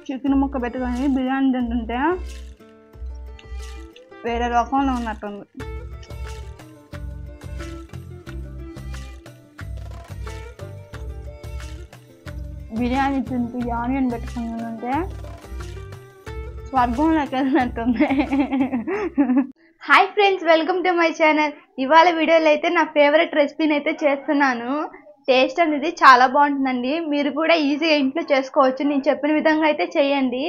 Chicken ముక్క పెట్టుకొని బిర్యానీ తింటుంటే వేరే రకంలో ఉన్నట్టుంది. బిర్యానీ తింటూ ఆనియన్ పెట్టుకుని ఉంటే స్వర్గంలోకి వెళ్ళినట్టుంది. Hi friends, welcome to my channel. ఇవాళ వీడియోలో అయితే నా ఫేవరెట్ రెసిపీని అయితే చేస్తున్నాను. టేస్ట్ అనేది చాలా బాగుంటుందండి. మీరు కూడా ఈజీగా ఇంట్లో చేసుకోవచ్చు. నేను చెప్పిన విధంగా అయితే చేయండి.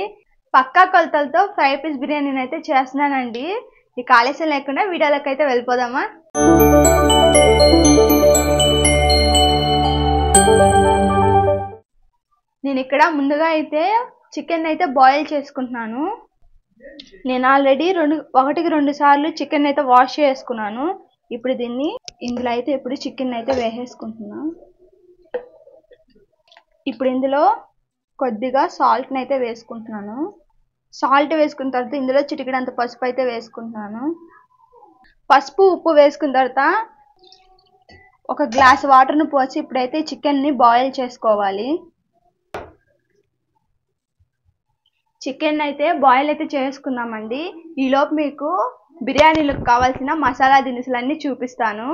పక్కా కొలతలతో ఫ్రై పీస్ బిర్యానీని అయితే చేస్తున్నానండి. ఈ ఆలస్యం లేకుండా వీడియోలోకి అయితే వెళ్ళిపోదామా. నేను ఇక్కడ ముందుగా అయితే చికెన్ అయితే బాయిల్ చేసుకుంటున్నాను. నేను ఆల్రెడీ 1-2 సార్లు చికెన్ అయితే వాష్ చేసుకున్నాను. ఇప్పుడు దీన్ని ఇందులో అయితే చికెన్ అయితే వేసేసుకుంటున్నాను. ఇప్పుడు ఇందులో కొద్దిగా సాల్ట్ని అయితే వేసుకుంటున్నాను. సాల్ట్ వేసుకున్న తర్వాత ఇందులో చిటికెడంత పసుపు అయితే వేసుకుంటున్నాను. పసుపు ఉప్పు వేసుకున్న తర్వాత ఒక గ్లాస్ వాటర్ను పోసి ఇప్పుడైతే చికెన్ని బాయిల్ చేసుకోవాలి. చికెన్ అయితే బాయిల్ అయితే చేసుకుందామండి. ఈలోపు మీకు బిర్యానీలకు కావాల్సిన మసాలా దినుసులన్నీ చూపిస్తాను.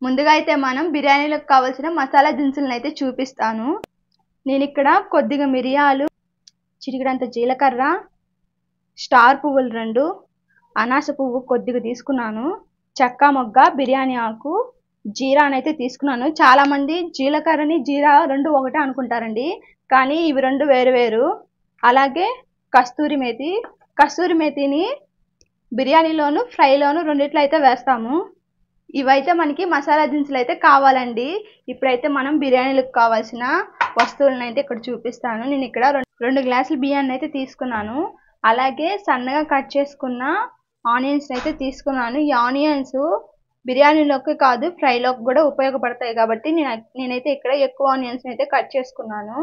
ముందుగా అయితే మనం బిర్యానీలకు కావాల్సిన మసాలా దినుసులను అయితే చూపిస్తాను. నేను ఇక్కడ కొద్దిగా మిరియాలు, చిటికెడంత జీలకర్ర, స్టార్ పువ్వులు 2, అనాస పువ్వు కొద్దిగా తీసుకున్నాను, చెక్క మొగ్గ, బిర్యానీ ఆకు, జీరానైతే తీసుకున్నాను. చాలామంది జీలకర్రని జీరా 2 ఒకటే అనుకుంటారండి, కానీ ఇవి 2 వేరు వేరు. అలాగే కస్తూరి మేతిని బిర్యానీలోను ఫ్రైలోను రెండిట్లో అయితే వేస్తాము. ఇవైతే మనకి మసాలా దినుసులు అయితే కావాలండి. ఇప్పుడైతే మనం బిర్యానీలకు కావాల్సిన వస్తువులను అయితే ఇక్కడ చూపిస్తాను. నేను ఇక్కడ 2 గ్లాసుల బియ్యాన్ని అయితే తీసుకున్నాను. అలాగే సన్నగా కట్ చేసుకున్న ఆనియన్స్ అయితే తీసుకున్నాను. ఈ ఆనియన్స్ బిర్యానీలోకి కాదు ఫ్రైలోకి కూడా ఉపయోగపడతాయి కాబట్టి నేనైతే ఇక్కడ ఎక్కువ ఆనియన్స్ అయితే కట్ చేసుకున్నాను.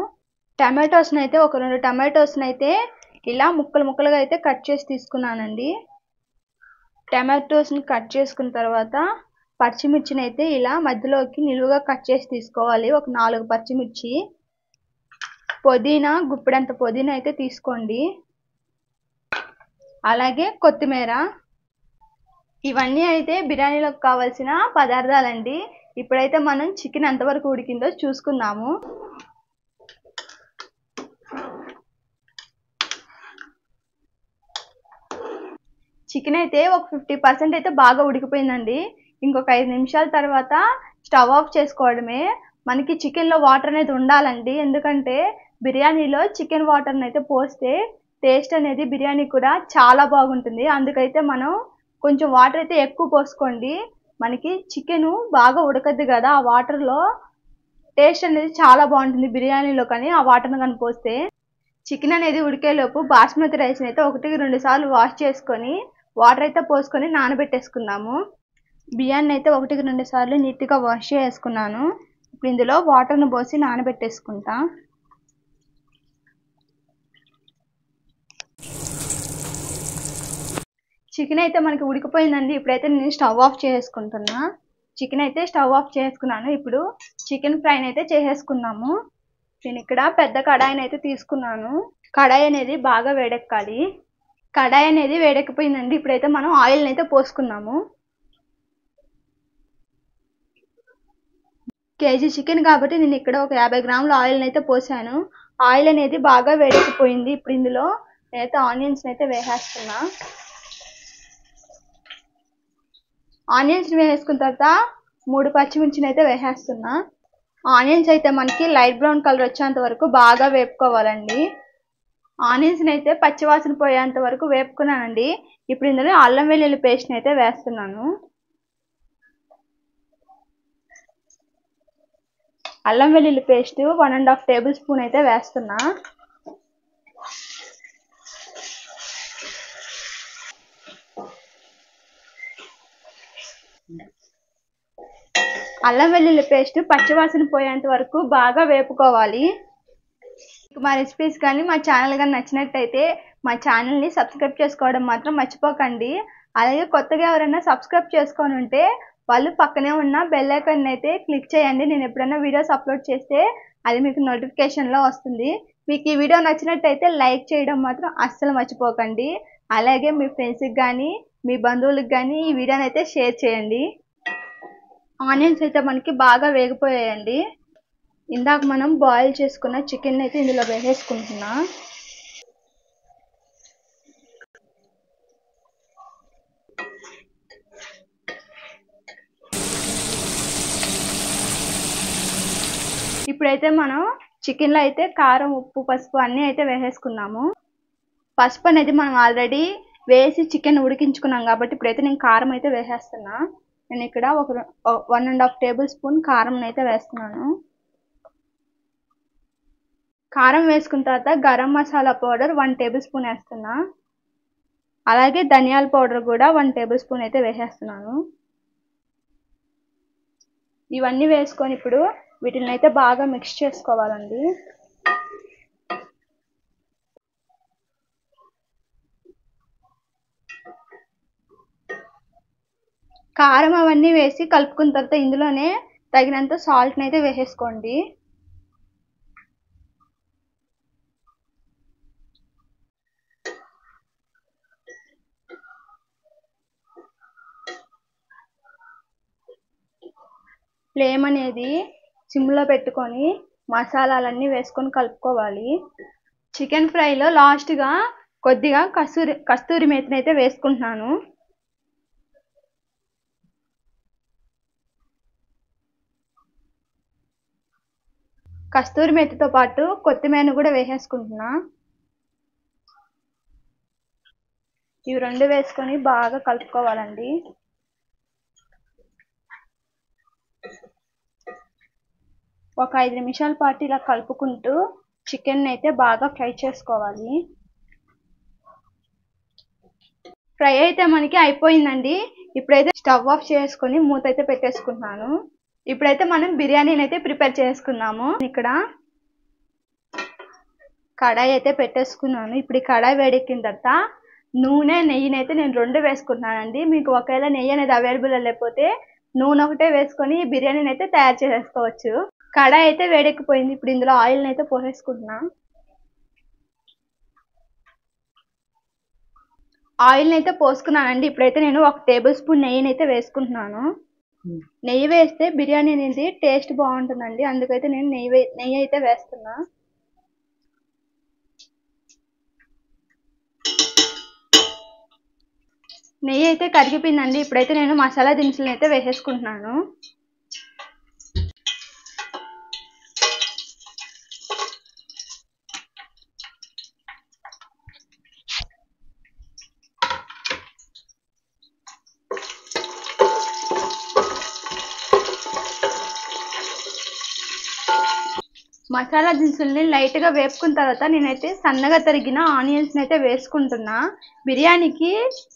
టమాటోస్ని అయితే ఒక 2 టమాటోస్ని అయితే ఇలా ముక్కలుగా అయితే కట్ చేసి తీసుకున్నానండి. టమాటోస్ని కట్ చేసుకున్న తర్వాత పచ్చిమిర్చిని అయితే ఇలా మధ్యలోకి నిలువుగా కట్ చేసి తీసుకోవాలి. ఒక 4 పచ్చిమిర్చి, పుదీనా గుప్పెడంత పుదీనా అయితే తీసుకోండి. అలాగే కొత్తిమీర. ఇవన్నీ అయితే బిర్యానీలోకి కావాల్సిన పదార్థాలండి. ఇప్పుడైతే మనం చికెన్ ఎంతవరకు ఉడికిందో చూసుకుందాము. చికెన్ అయితే ఒక 50% అయితే బాగా ఉడికిపోయిందండి. ఇంకొక 5 నిమిషాల తర్వాత స్టవ్ ఆఫ్ చేసుకోవడమే. మనకి చికెన్లో వాటర్ అనేది ఉండాలండి, ఎందుకంటే బిర్యానీలో చికెన్ వాటర్ని అయితే పోస్తే టేస్ట్ అనేది బిర్యానీ కూడా చాలా బాగుంటుంది. అందుకైతే మనం కొంచెం వాటర్ అయితే ఎక్కువ పోసుకోండి. మనకి చికెన్ బాగా ఉడకద్దు కదా, ఆ వాటర్లో టేస్ట్ అనేది చాలా బాగుంటుంది బిర్యానీలో. కానీ ఆ వాటర్ని కానీ పోస్తే చికెన్ అనేది ఉడికేలోపు బాస్మతి రైస్ని అయితే 1-2 సార్లు వాష్ చేసుకొని వాటర్ అయితే పోసుకొని నానబెట్టేసుకుందాము. బియ్యాన్ని అయితే 1-2 సార్లు నీట్గా వాష్ చేసుకున్నాను. ఇప్పుడు ఇందులో వాటర్ను పోసి నానబెట్టేసుకుంటా. చికెన్ అయితే మనకి ఉడికిపోయిందండి. ఇప్పుడైతే నేను స్టవ్ ఆఫ్ చేసుకుంటున్నా. చికెన్ అయితే స్టవ్ ఆఫ్ చేసుకున్నాను. ఇప్పుడు చికెన్ ఫ్రైని అయితే చేసేసుకుందాము. నేను ఇక్కడ పెద్ద కడాయిని అయితే తీసుకున్నాను. కడాయి అనేది బాగా వేడెక్కాలి. కడాయి అనేది వేడెక్కిపోయిందండి. ఇప్పుడైతే మనం ఆయిల్ని అయితే పోసుకుందాము. కేజీ చికెన్ కాబట్టి నేను ఇక్కడ ఒక 50 గ్రాముల ఆయిల్ని అయితే పోసాను. ఆయిల్ అనేది బాగా వేడెక్కిపోయింది. ఇప్పుడు ఇందులో నేనైతే ఆనియన్స్ని అయితే వేసేస్తున్నా. ఆనియన్స్ని వేసుకున్న తర్వాత 3 పచ్చిమిర్చిని అయితే వేసేస్తున్నా. ఆనియన్స్ అయితే మనకి లైట్ బ్రౌన్ కలర్ వచ్చేంత వరకు బాగా వేపుకోవాలండి. ఆనియన్స్ని అయితే పచ్చివాసన పోయేంత వరకు వేపుకున్నానండి. ఇప్పుడు ఇందులో అల్లం వెల్లుల్లి పేస్ట్ని అయితే వేస్తున్నాను. అల్లం వెల్లుల్లి పేస్ట్ 1.5 టేబుల్ స్పూన్ అయితే వేస్తున్నా. అల్లం వెల్లుల్లి పేస్ట్ పచ్చివాసన పోయేంత వరకు బాగా వేపుకోవాలి. మీకు మా రెసిపీస్ కానీ మా ఛానల్ కానీ నచ్చినట్టయితే మా ఛానల్ని సబ్స్క్రైబ్ చేసుకోవడం మాత్రం మర్చిపోకండి. అలాగే కొత్తగా ఎవరైనా సబ్స్క్రైబ్ చేసుకొని ఉంటే వాళ్ళు పక్కనే ఉన్న బెల్ ఐకాన్ అయితే క్లిక్ చేయండి. నేను ఎప్పుడైనా వీడియోస్ అప్లోడ్ చేస్తే అది మీకు నోటిఫికేషన్లో వస్తుంది. మీకు ఈ వీడియో నచ్చినట్టయితే లైక్ చేయడం మాత్రం అస్సలు మర్చిపోకండి. అలాగే మీ ఫ్రెండ్స్కి కానీ మీ బంధువులకు కానీ ఈ వీడియోని అయితే షేర్ చేయండి. ఆనియన్స్ అయితే మనకి బాగా వేగిపోయాయండి. ఇందాక మనం బాయిల్ చేసుకున్న చికెన్ అయితే ఇందులో వేసేసుకుంటున్నా. ఇప్పుడైతే మనం చికెన్లో అయితే కారం, ఉప్పు, పసుపు అన్నీ అయితే వేసేసుకున్నాము. పసుపు అనేది మనం ఆల్రెడీ వేసి చికెన్ ఉడికించుకున్నాం కాబట్టి ఇప్పుడైతే నేను కారం అయితే వేసేస్తున్నా. నేను ఇక్కడ ఒక 1.5 టేబుల్ స్పూన్ కారం అయితే వేస్తున్నాను. కారం వేసుకున్న తర్వాత garam masala powder 1 table spoon వేస్తున్నా. అలాగే ధనియాల పౌడర్ కూడా 1 టేబుల్ స్పూన్ అయితే వేసేస్తున్నాను. ఇవన్నీ వేసుకొని ఇప్పుడు వీటిని అయితే బాగా మిక్స్ చేసుకోవాలండి. కారం అవన్నీ వేసి కలుపుకున్న తర్వాత ఇందులోనే తగినంత సాల్ట్ని అయితే వేసేసుకోండి. ఫ్లేమ్ అనేది సిమ్లో పెట్టుకొని మసాలాలన్నీ వేసుకొని కలుపుకోవాలి. చికెన్ ఫ్రైలో లాస్ట్గా కొద్దిగా కస్తూరి మేతిని అయితే వేసుకుంటున్నాను. కస్తూరి మేతితో పాటు కొత్తిమీరను కూడా వేసేసుకుంటున్నా. ఇవి రెండు వేసుకొని బాగా కలుపుకోవాలండి. ఒక 5 నిమిషాల పాటు ఇలా కలుపుకుంటూ చికెన్ అయితే బాగా ఫ్రై చేసుకోవాలి. ఫ్రై అయితే మనకి అయిపోయిందండి. ఇప్పుడైతే స్టవ్ ఆఫ్ చేసుకొని మూత అయితే పెట్టేసుకుంటున్నాను. ఇప్పుడైతే మనం బిర్యానీని అయితే ప్రిపేర్ చేసుకున్నాము. ఇక్కడ కడాయి అయితే పెట్టేసుకున్నాను. ఇప్పుడు ఈ కడాయి వేడెక్కిన తర్వాత నూనె, నెయ్యిని అయితే నేను 2 వేసుకుంటున్నానండి. మీకు ఒకవేళ నెయ్యి అనేది అవైలబుల్ లేకపోతే నూనె ఒకటే వేసుకొని బిర్యానీని అయితే తయారు చేసేసుకోవచ్చు. కడాయి అయితే వేడెక్కిపోయింది. ఇప్పుడు ఇందులో ఆయిల్ని అయితే పోసేసుకుంటున్నా. ఆయిల్ని అయితే పోసుకున్నానండి. ఇప్పుడైతే నేను 1 టేబుల్ స్పూన్ నెయ్యిని అయితే వేసుకుంటున్నాను. నెయ్యి వేస్తే బిర్యానీ అనేది టేస్ట్ బాగుంటుందండి. అందుకైతే నేను నెయ్యి అయితే వేస్తున్నా. నెయ్యి అయితే కరిగిపోయిందండి. ఇప్పుడైతే నేను మసాలా దినుసులను అయితే వేసేసుకుంటున్నాను. మసాలా దినుసుల్ని లైట్గా వేపుకున్న తర్వాత నేనైతే సన్నగా తరిగిన ఆనియన్స్ని అయితే వేసుకుంటున్నా. బిర్యానీకి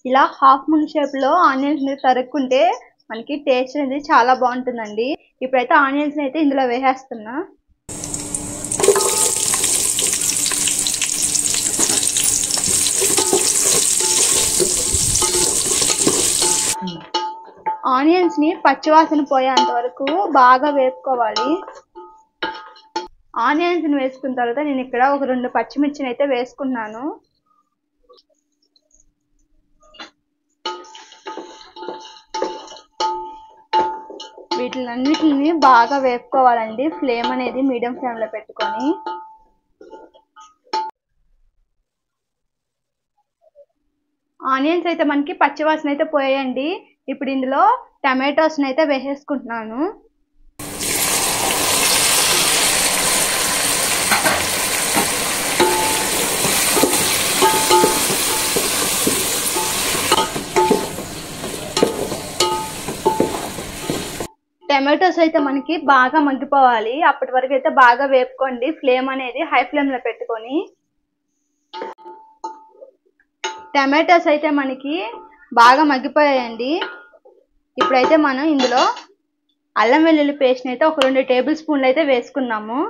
ఇలా హాఫ్ మూన్ షేప్లో ఆనియన్స్ని తరుక్కుంటే మనకి టేస్ట్ అనేది చాలా బాగుంటుందండి. ఇప్పుడైతే ఆనియన్స్ని అయితే ఇందులో వేసేస్తున్నా. ఆనియన్స్ని పచ్చివాసన పోయేంత వరకు బాగా వేపుకోవాలి. ఆనియన్స్ని వేసుకున్న తర్వాత నేను ఇక్కడ ఒక 2 పచ్చిమిర్చిని అయితే వేసుకున్నాను. వీటిలన్నిటిని బాగా వేపుకోవాలండి. ఫ్లేమ్ అనేది మీడియం ఫ్లేమ్లో పెట్టుకొని. ఆనియన్స్ అయితే మనకి పచ్చివాసన అయితే పోయాయండి. ఇప్పుడు ఇందులో టమాటోస్ని అయితే వేసేసుకుంటున్నాను. టమాటోస్ అయితే మనకి బాగా మగ్గిపోవాలి. అప్పటి వరకు అయితే బాగా వేపుకోండి. ఫ్లేమ్ అనేది హై ఫ్లేమ్లో పెట్టుకొని. టమాటోస్ అయితే మనకి బాగా మగ్గిపోయాయండి. ఇప్పుడైతే మనం ఇందులో అల్లం వెల్లుల్లి పేస్ట్ని అయితే ఒక 2 టేబుల్ స్పూన్లు అయితే వేసుకున్నాము.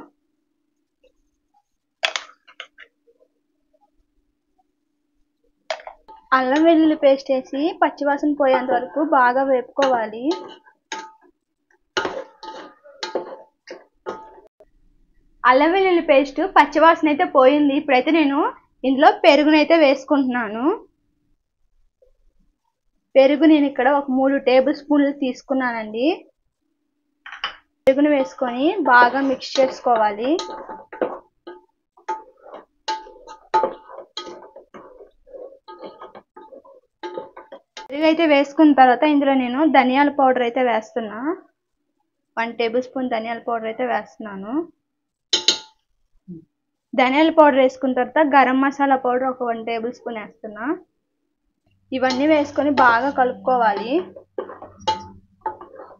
అల్లం వెల్లుల్లి పేస్ట్ వేసి పచ్చివాసన పోయేంత వరకు బాగా వేపుకోవాలి. అల్లం వెల్లుల్లి పేస్ట్ పచ్చివాసన అయితే పోయింది. ఇప్పుడైతే నేను ఇందులో పెరుగునైతే వేసుకుంటున్నాను. పెరుగు నేను ఇక్కడ ఒక 3 టేబుల్ స్పూన్లు తీసుకున్నానండి. పెరుగును వేసుకొని బాగా మిక్స్ చేసుకోవాలి. పెరుగు అయితే వేసుకున్న తర్వాత ఇందులో నేను ధనియాల పౌడర్ అయితే వేస్తున్నా. 1 టేబుల్ స్పూన్ ధనియాల పౌడర్ అయితే వేస్తున్నాను. ధనియాల పౌడర్ వేసుకున్న తర్వాత గరం మసాలా పౌడర్ ఒక 1 టేబుల్ స్పూన్ వేస్తున్నా. ఇవన్నీ వేసుకొని బాగా కలుపుకోవాలి.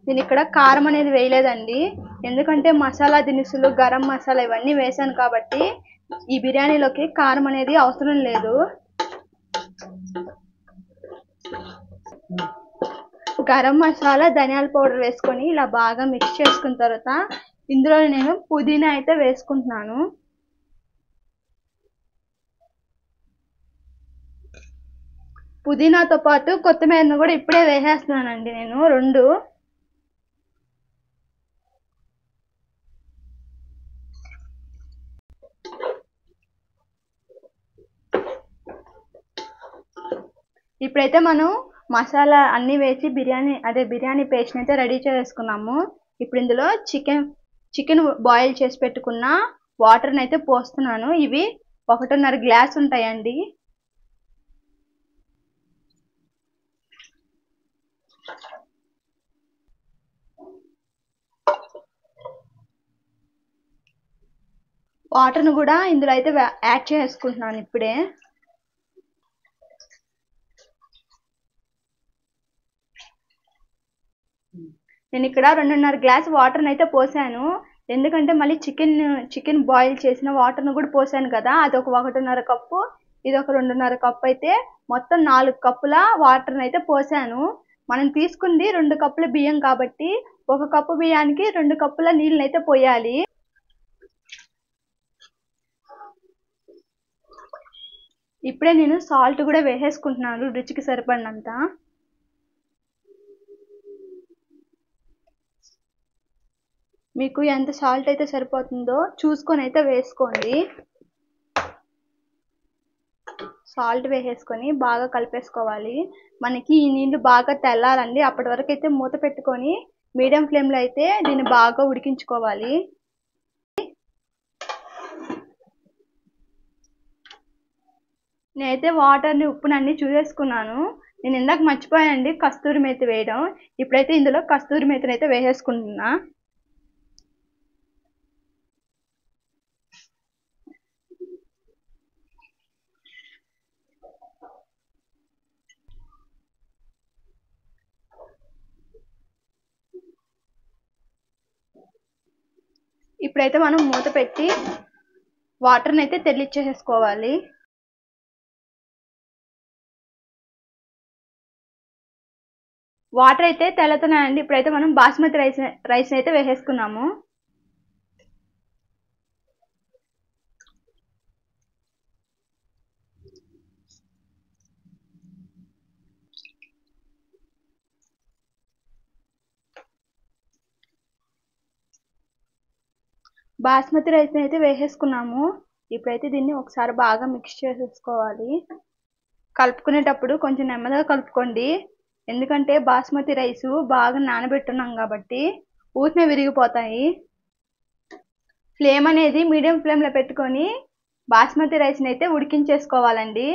నేను ఇక్కడ కారం అనేది వేయలేదండి, ఎందుకంటే మసాలా దినుసులు గరం మసాలా ఇవన్నీ వేసాను కాబట్టి ఈ బిర్యానీలోకి కారం అనేది అవసరం లేదు. గరం మసాలా ధనియాల పౌడర్ వేసుకొని ఇలా బాగా మిక్స్ చేసుకున్న తర్వాత ఇందులో నేను పుదీనా అయితే వేసుకుంటున్నాను. పుదీనాతో పాటు కొత్తిమీరను కూడా ఇప్పుడే వేసేస్తున్నానండి నేను 2. ఇప్పుడైతే మనం మసాలా అన్నీ వేసి బిర్యానీ పేస్ట్ అయితే రెడీ చేసుకున్నాము. ఇప్పుడు ఇందులో చికెన్ బాయిల్ చేసి పెట్టుకున్న వాటర్ని అయితే పోస్తున్నాను. ఇవి 1.5 గ్లాస్ ఉంటాయండి. వాటర్ను కూడా ఇందులో అయితే యాడ్ చేసుకుంటున్నాను ఇప్పుడే. నేను ఇక్కడ 2.5 గ్లాస్ వాటర్ని అయితే పోసాను, ఎందుకంటే మళ్ళీ చికెన్ బాయిల్ చేసిన వాటర్ను కూడా పోసాను కదా, అది ఒక 1.5 కప్పు, ఇది ఒక 2.5 కప్పు అయితే మొత్తం 4 కప్పుల వాటర్ని అయితే పోసాను. మనం తీసుకుంది 2 కప్పుల బియ్యం కాబట్టి 1 కప్పు బియ్యానికి 2 కప్పుల నీళ్ళని అయితే పోయాలి. ఇప్పుడే నేను సాల్ట్ కూడా వేసేసుకుంటున్నాను రుచికి సరిపడినంత. మీకు ఎంత సాల్ట్ అయితే సరిపోతుందో చూసుకొని అయితే వేసుకోండి. సాల్ట్ వేసేసుకొని బాగా కలిపేసుకోవాలి. మనకి ఈ నీళ్లు బాగా తెల్లాలండి. అప్పటి వరకు అయితే మూత పెట్టుకొని మీడియం ఫ్లేమ్లో అయితే దీన్ని బాగా ఉడికించుకోవాలి. నేనైతే వాటర్ని ఉప్పుని అన్ని చూసేసుకున్నాను. నేను ఇందాక మర్చిపోయానండి కస్తూరి మేతి వేయడం. ఇప్పుడైతే ఇందులో కస్తూరి మేతిని అయితే వేసేసుకుంటున్నా. ఇప్పుడైతే మనం మూత పెట్టి వాటర్ని అయితే తెల్లిచ్చేసుకోవాలి. వాటర్ అయితే తెల్లతున్నాయండి. ఇప్పుడైతే మనం బాస్మతి రైస్ అయితే వేసేసుకున్నాము. బాస్మతి రైస్ని అయితే వేసేసుకున్నాము. ఇప్పుడైతే దీన్ని ఒకసారి బాగా మిక్స్ చేసేసుకోవాలి. కలుపుకునేటప్పుడు కొంచెం నెమ్మదిగా కలుపుకోండి, ఎందుకంటే బాస్మతి రైసు బాగా నానబెట్టున్నాం కాబట్టి ఊరినే విరిగిపోతాయి. ఫ్లేమ్ అనేది మీడియం ఫ్లేమ్లో పెట్టుకొని బాస్మతి రైస్ని అయితే ఉడికించేసుకోవాలండి.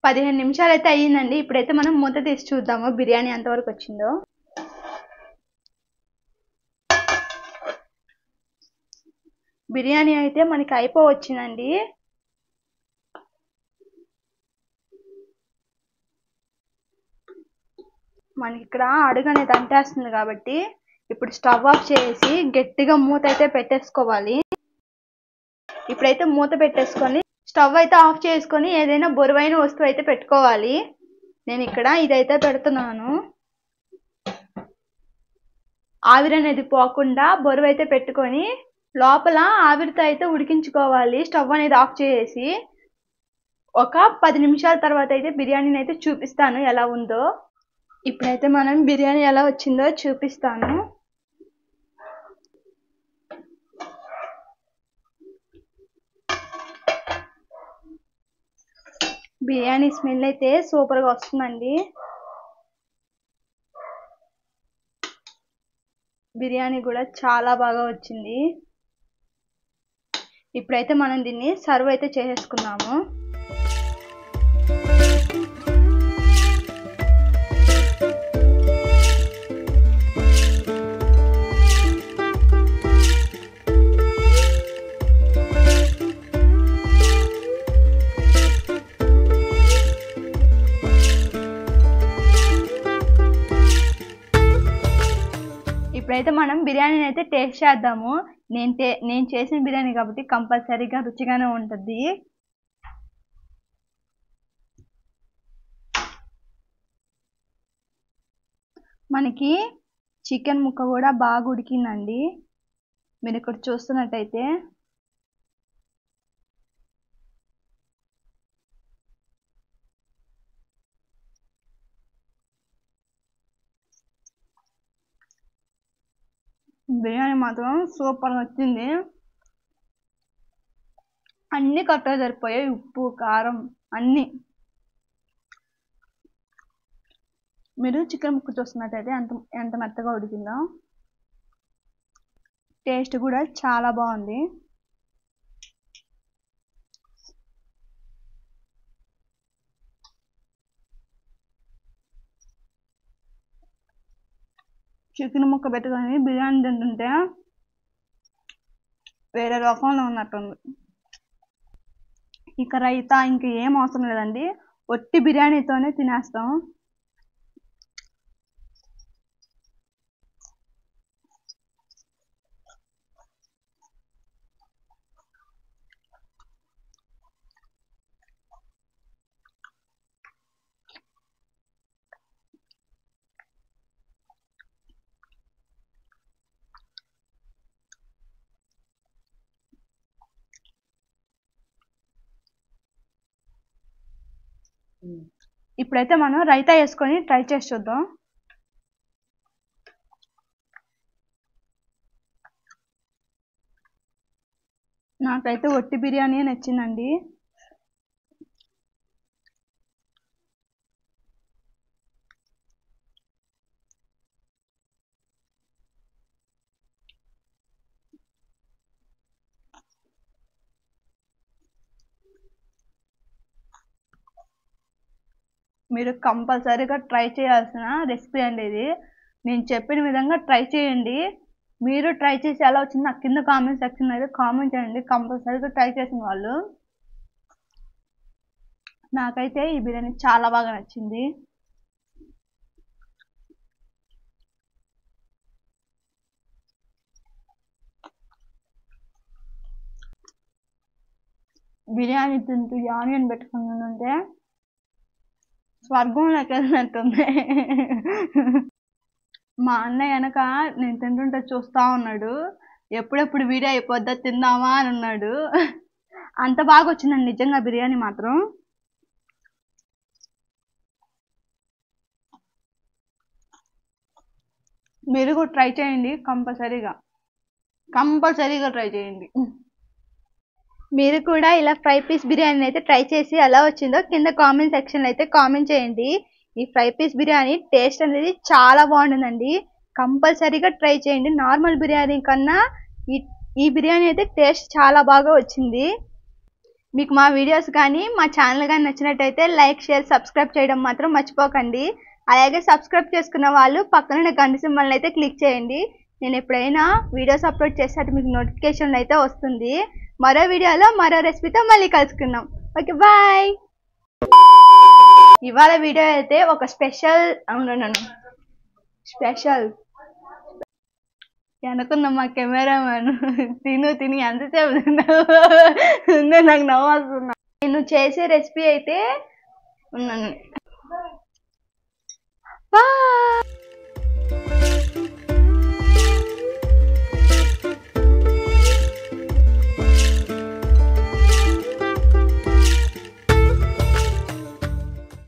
15 నిమిషాలు అయితే అయ్యిందండి. ఇప్పుడైతే మనం మూత తీసి చూద్దాము బిర్యానీ ఎంతవరకు వచ్చిందో. బిర్యానీ అయితే మనకి అయిపోవచ్చిందండి. మనకి ఇక్కడ అడుగు అనేది అంటేస్తుంది కాబట్టి ఇప్పుడు స్టవ్ ఆఫ్ చేసి గట్టిగా మూత అయితే పెట్టేసుకోవాలి. ఇప్పుడైతే మూత పెట్టేసుకొని స్టవ్ అయితే ఆఫ్ చేసుకొని ఏదైనా బరువైన వస్తువు అయితే పెట్టుకోవాలి. నేను ఇక్కడ ఇదైతే పెడుతున్నాను. ఆవిరి అనేది పోకుండా బరువు అయితే పెట్టుకొని లోపల ఆవిరితో అయితే ఉడికించుకోవాలి. స్టవ్ అనేది ఆఫ్ చేసి ఒక 10 నిమిషాల తర్వాత అయితే బిర్యానీని అయితే చూపిస్తాను ఎలా ఉందో. ఇప్పుడైతే మనం బిర్యానీ ఎలా వచ్చిందో చూపిస్తాను. బిర్యానీ స్మెల్ అయితే సూపర్గా వస్తుందండి. బిర్యానీ కూడా చాలా బాగా వచ్చింది. ఇప్పుడైతే మనం దీన్ని సర్వ్ అయితే చేసేసుకుందాము. ఇప్పుడైతే మనం బిర్యానీని అయితే టేస్ట్ చేద్దాము. నేను చేసిన బిర్యానీ కాబట్టి కంపల్సరీగా రుచిగానే ఉంటుంది. మనకి చికెన్ ముక్క కూడా బాగా ఉడికిందండి. మీరు ఇక్కడ చూస్తున్నట్టయితే బిర్యానీ మాత్రం సూపర్ వచ్చింది. అన్నీ కరెక్ట్గా సరిపోయాయి. ఉప్పు, కారం అన్నీ. మీరు చికెన్ ముక్క చూస్తున్నట్టయితే ఎంత మెత్తగా ఉడికిందో. టేస్ట్ కూడా చాలా బాగుంది. చికెన్ ముక్క పెట్టుకొని బిర్యానీ తింటుంటే వేరే రకంలో ఉన్నట్టుంది. ఇక రైతా ఇంక ఏం అవసరం లేదండి, ఒట్టి బిర్యానీతోనే తినేస్తాం. ఇప్పుడైతే మనం రైతా వేసుకొని ట్రై చేసి చూద్దాం. నాకైతే ఒట్టి బిర్యానీ నచ్చిందండి. మీరు కంపల్సరీగా ట్రై చేయాల్సిన రెసిపీ అండి ఇది. నేను చెప్పిన విధంగా ట్రై చేయండి. మీరు ట్రై చేసి ఎలా వచ్చింది నాకు కింద కామెంట్ సెక్షన్లో అయితే కామెంట్ చేయండి, కంపల్సరీగా ట్రై చేసిన వాళ్ళు. నాకైతే ఈ బిర్యానీ చాలా బాగా నచ్చింది. బిర్యానీ తింటూ ఆనియన్ పెట్టుకుని ఉంటే స్వర్గంలోకి వెళ్ళినట్టుంది. మా అన్నయ్య వెనక నేను తింటుంటే చూస్తూ ఉన్నాడు, ఎప్పుడెప్పుడు వీడియో అయిపోద్దా తిందామా అని ఉన్నాడు. అంత బాగా వచ్చిందండి నిజంగా బిర్యానీ మాత్రం. మీరు కూడా ట్రై చేయండి, కంపల్సరీగా ట్రై చేయండి. మీరు కూడా ఇలా ఫ్రై పీస్ బిర్యానీ అయితే ట్రై చేసి ఎలా వచ్చిందో కింద కామెంట్ సెక్షన్లో అయితే కామెంట్ చేయండి. ఈ ఫ్రై పీస్ బిర్యానీ టేస్ట్ అనేది చాలా బాగుంటుందండి, కంపల్సరీగా ట్రై చేయండి. నార్మల్ బిర్యానీ కన్నా ఈ బిర్యానీ అయితే టేస్ట్ చాలా బాగా వచ్చింది. మీకు మా వీడియోస్ కానీ మా ఛానల్ కానీ నచ్చినట్టయితే లైక్, షేర్, సబ్స్క్రైబ్ చేయడం మాత్రం మర్చిపోకండి. అలాగే సబ్స్క్రైబ్ చేసుకున్న వాళ్ళు పక్కన గంట సింబల్ని అయితే క్లిక్ చేయండి. నేను ఎప్పుడైనా వీడియోస్ అప్లోడ్ చేస్తే మీకు నోటిఫికేషన్ అయితే వస్తుంది. మరో వీడియోలో మరో రెసిపీతో మళ్ళీ కలుసుకుందాం. Okay, bye. ఇవాళ వీడియో అయితే ఒక స్పెషల్ అనుకున్నాం. మా కెమెరామెన్ తిని ఎంతసేపు తిన్నావు నాకు నవ్వు వస్తున్నా. నేను చేసే రెసిపీ అయితే ఉన్నాను. బాయ్.